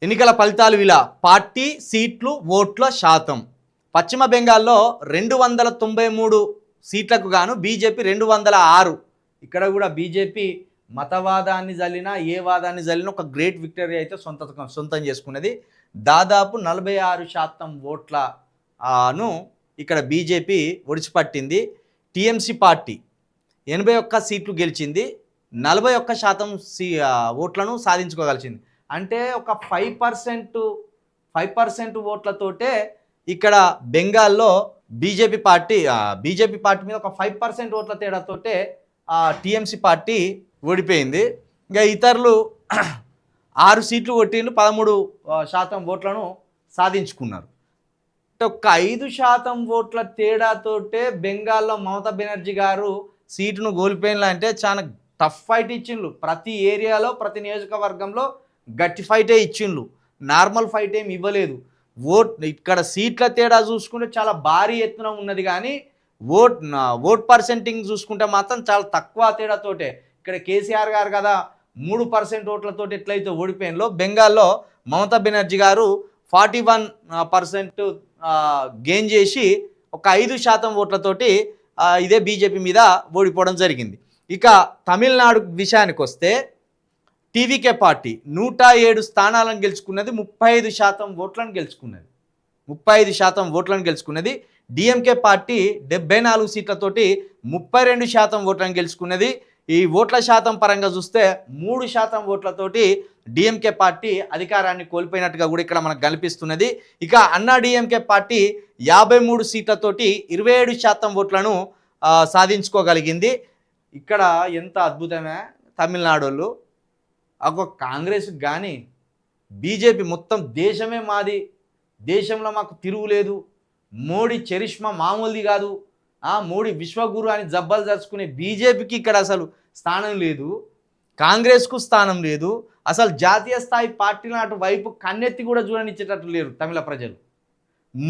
ఎన్నికల ఫలితాలు ఇలా పార్టీ సీట్లు ఓట్ల శాతం. పశ్చిమ బెంగాల్లో 293 సీట్లకు గాను బీజేపీ 206. ఇక్కడ కూడా బీజేపీ మతవాదాన్ని జల్లినా ఏ వాదాన్ని జల్లినా ఒక గ్రేట్ విక్టరీ అయితే సొంతం చేసుకున్నది. దాదాపు 46% ఓట్లను ఇక్కడ బీజేపీ ఒడిచిపట్టింది. టీఎంసీ పార్టీ 81 సీట్లు గెలిచింది, 41% ఓట్లను సాధించుకోగలిచింది. అంటే ఒక 5% ఓట్లతోటే ఇక్కడ బెంగాల్లో బీజేపీ పార్టీ మీద ఒక 5% ఓట్ల తేడాతోటే టీఎంసీ పార్టీ ఓడిపోయింది. ఇంకా ఇతరులు 6 సీట్లు కొట్టిండ్రు, 13% ఓట్లను సాధించుకున్నారు. అంటే ఒక 5% ఓట్ల తేడాతోటే బెంగాల్లో మమతా బెనర్జీ గారు సీటును కోల్పోయిన అంటే చాలా టఫ్ ఫైట్ ఇచ్చిండ్రు. ప్రతి ఏరియాలో ప్రతి నియోజకవర్గంలో గట్టి ఫైటే ఇచ్చిండ్రు, నార్మల్ ఫైట్ ఏమి ఇవ్వలేదు. ఇక్కడ సీట్ల తేడా చూసుకుంటే చాలా భారీ ఎత్తున ఉన్నది, కానీ ఓట్ పర్సెంటింగ్ చూసుకుంటే మాత్రం చాలా తక్కువ తేడాతోటే. ఇక్కడ కేసీఆర్ గారు కదా 3% ఓట్లతో ఎట్లయితే ఓడిపోయినలో, బెంగాల్లో మమతా బెనర్జీ గారు 41% గెయిన్ చేసి ఒక 5% ఓట్లతోటి ఇదే బీజేపీ మీద ఓడిపోవడం జరిగింది. ఇక తమిళనాడు విషయానికి వస్తే టీవీకే పార్టీ 107 స్థానాలను గెలుచుకున్నది, 35% ఓట్లను గెలుచుకున్నది. 35% ఓట్లను గెలుచుకున్నది. డిఎంకే పార్టీ 74 సీట్లతోటి 32% ఓట్లను గెలుచుకున్నది. ఈ ఓట్ల శాతం పరంగా చూస్తే 3% ఓట్లతోటి డిఎంకే పార్టీ అధికారాన్ని కోల్పోయినట్టుగా కూడా ఇక్కడ మనకు కనిపిస్తున్నది. ఇక అన్నా డిఎంకే పార్టీ 53 సీట్లతోటి 27% ఓట్లను సాధించుకోగలిగింది. ఇక్కడ ఎంత అద్భుతమే, తమిళనాడు ఒక కాంగ్రెస్ కానీ బీజేపీ మొత్తం దేశమే మాది, దేశంలో మాకు తిరుగులేదు, మోడీ చరిష్మా మామూలుది కాదు, మోడీ విశ్వగురు అని జబ్బలు జరుచుకునే బీజేపీకి ఇక్కడ అసలు స్థానం లేదు, కాంగ్రెస్కు స్థానం లేదు. అసలు జాతీయ స్థాయి పార్టీలు అటు వైపు కన్నెత్తి కూడా చూడనిచ్చేటట్టు లేరు తమిళ ప్రజలు.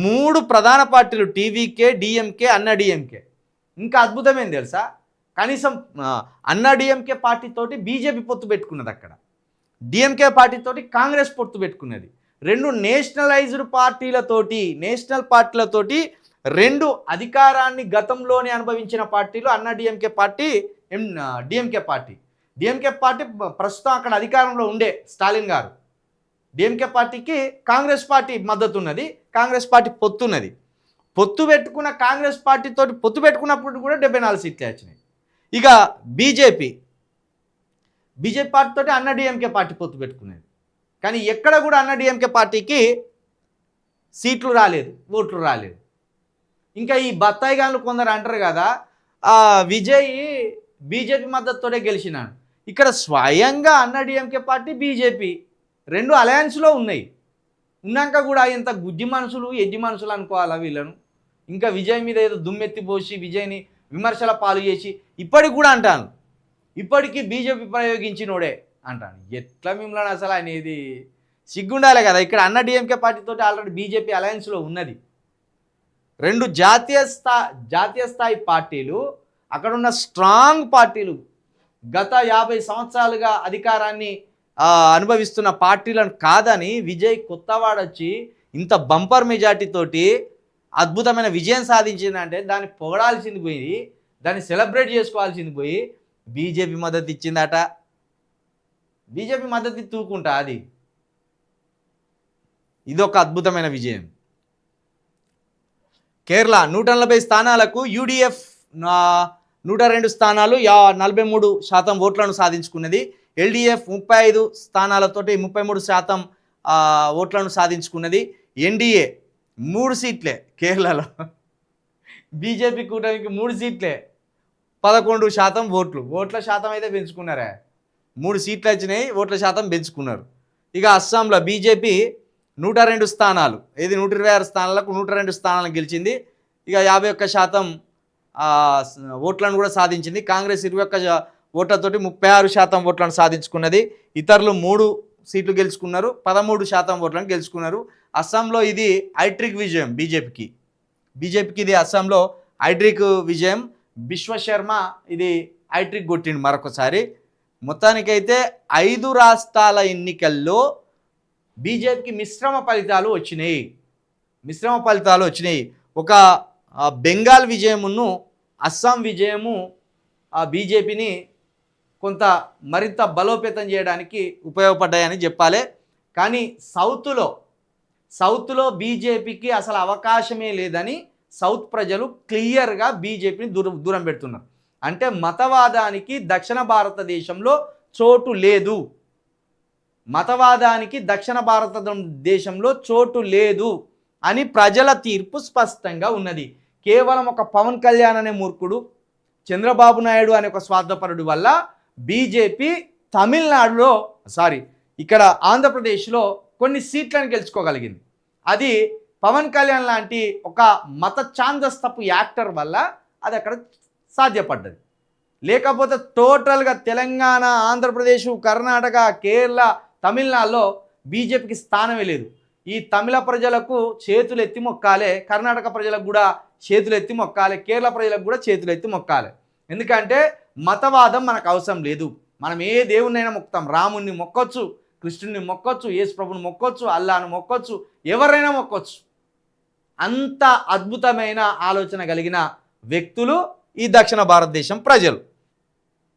3 ప్రధాన పార్టీలు టీవీకే, డిఎంకే, అన్నా డిఎంకే. ఇంకా అద్భుతమేం తెలుసా, కనీసం అన్నా డిఎంకే పార్టీతోటి బీజేపీ పొత్తు పెట్టుకున్నది, అక్కడ డిఎంకే పార్టీతోటి కాంగ్రెస్ పొత్తు పెట్టుకున్నది. 2 నేషనల్ పార్టీలతోటి 2 అధికారాన్ని గతంలోనే అనుభవించిన పార్టీలు అన్నా డిఎంకే పార్టీ, డిఎంకే పార్టీ ప్రస్తుతం అక్కడ అధికారంలో ఉండే స్టాలిన్ గారు. డిఎంకే పార్టీకి కాంగ్రెస్ పార్టీ మద్దతు ఉన్నది, కాంగ్రెస్ పార్టీ పొత్తున్నది. పొత్తు పెట్టుకున్న కాంగ్రెస్ పార్టీతోటి పొత్తు పెట్టుకున్నప్పుడు కూడా 74 సీట్లు వచ్చినాయి. ఇక బీజేపీ పార్టీతోటి అన్నా డిఎంకే పార్టీ పొత్తు పెట్టుకునేది, కానీ ఎక్కడ కూడా అన్నా డిఎంకే పార్టీకి సీట్లు రాలేదు, ఓట్లు రాలేదు. ఇంకా ఈ బత్తాయి గాన్లు కొందరు అంటారు కదా, విజయ్ బీజేపీ మద్దతుతోనే గెలిచినాడు. ఇక్కడ స్వయంగా అన్నా డిఎంకే పార్టీ బీజేపీ 2 అలయన్స్లో ఉన్నాయి. ఉన్నాక కూడా ఇంత గుడ్డి మనుషులు ఎడ్డి మనుషులు అనుకోవాలా వీళ్ళను? ఇంకా విజయ్ మీద ఏదో దుమ్మెత్తి పోసి విజయ్ని విమర్శల పాలు చేసి ఇప్పటికి కూడా అంటాను, ఇప్పటికీ బీజేపీ ప్రయోగించినోడే అంటాను. ఎట్లా మిమ్మల్ని అసలు అనేది సిగ్గుండాలే కదా. ఇక్కడ అన్నా డిఎంకే పార్టీతో ఆల్రెడీ బీజేపీ అలయన్స్లో ఉన్నది. 2 జాతీయ స్థాయి పార్టీలు, అక్కడున్న స్ట్రాంగ్ పార్టీలు, గత 50 సంవత్సరాలుగా అధికారాన్ని అనుభవిస్తున్న పార్టీలను కాదని విజయ్ కొత్తవాడొచ్చి ఇంత బంపర్ మెజార్టీతోటి అద్భుతమైన విజయం సాధించిందంటే దాన్ని పొగడాల్సింది పోయి, దాన్ని సెలబ్రేట్ చేసుకోవాల్సింది పోయి బీజేపీ మద్దతు ఇచ్చిందట. బీజేపీ మద్దతు తూకుంటా అది. ఇదొక అద్భుతమైన విజయం. కేరళ 140 స్థానాలకు యూడిఎఫ్ 102 స్థానాలు 43% ఓట్లను సాధించుకున్నది. ఎల్డిఎఫ్ 35 స్థానాలతోటి 33% ఓట్లను సాధించుకున్నది. ఎన్డీఏ 3 సీట్లే కేరళలో, బీజేపీ కూటమికి 3 సీట్లే, 11% ఓట్ల శాతం అయితే పెంచుకున్నారా. 3 సీట్లు వచ్చినాయి, ఓట్ల శాతం పెంచుకున్నారు. ఇక అస్సాంలో బీజేపీ 102 స్థానాలు, 126 స్థానాలకు 102 స్థానాలను గెలిచింది. ఇక 51% ఓట్లను కూడా సాధించింది. కాంగ్రెస్ 21 ఓట్లతోటి 36% ఓట్లను సాధించుకున్నది. ఇతరులు 3 సీట్లు గెలుచుకున్నారు, 13% ఓట్లను గెలుచుకున్నారు. అస్సాంలో ఇది ఐట్రిక్ విజయం బీజేపీకి ఇది అస్సాంలో ఐట్రిక్ విజయం. విశ్వశర్మ ఇది ఐట్రిక్ కొట్టిండు మరొకసారి. మొత్తానికైతే 5 రాష్ట్రాల ఎన్నికల్లో బీజేపీకి మిశ్రమ ఫలితాలు వచ్చినాయి. ఒక బెంగాల్ విజయమును అస్సాం విజయము ఆ బీజేపీని కొంత మరింత బలోపేతం చేయడానికి ఉపయోగపడ్డాయని చెప్పాలి. కానీ సౌత్లో బీజేపీకి అసలు అవకాశమే లేదని సౌత్ ప్రజలు క్లియర్గా బీజేపీని దూరం పెడుతున్నారు. అంటే మతవాదానికి దక్షిణ భారతదేశంలో చోటు లేదు, చోటు లేదు అని ప్రజల తీర్పు స్పష్టంగా ఉన్నది. కేవలం ఒక పవన్ కళ్యాణ్ అనే మూర్ఖుడు, చంద్రబాబు నాయుడు అనే ఒక స్వార్థపరుడు వల్ల బీజేపీ ఇక్కడ ఆంధ్రప్రదేశ్లో కొన్ని సీట్లను గెలుచుకోగలిగింది. అది పవన్ కళ్యాణ్ లాంటి ఒక మత ఛాందస్తపు యాక్టర్ వల్ల అది అక్కడ సాధ్యపడ్డది. లేకపోతే టోటల్గా తెలంగాణ, ఆంధ్రప్రదేశ్, కర్ణాటక, కేరళ, తమిళనాడులో బీజేపీకి స్థానమే లేదు. ఈ తమిళ ప్రజలకు చేతులు ఎత్తి మొక్కాలే, కర్ణాటక ప్రజలకు కూడా చేతులు ఎత్తి మొక్కాలి, కేరళ ప్రజలకు కూడా చేతులు ఎత్తి మొక్కాలి. ఎందుకంటే మతవాదం మనకు అవసరం లేదు. మనం ఏ దేవుణ్ణైనా మొక్కుతాం. రాముణ్ణి మొక్కొచ్చు, కృష్ణుని మొక్కొచ్చు, యేసు ప్రభుని మొక్కొచ్చు, అల్లాను మొక్కొచ్చు, ఎవరైనా మొక్కొచ్చు. అంత అద్భుతమైన ఆలోచన కలిగిన వ్యక్తులు ఈ దక్షిణ భారతదేశం ప్రజలు.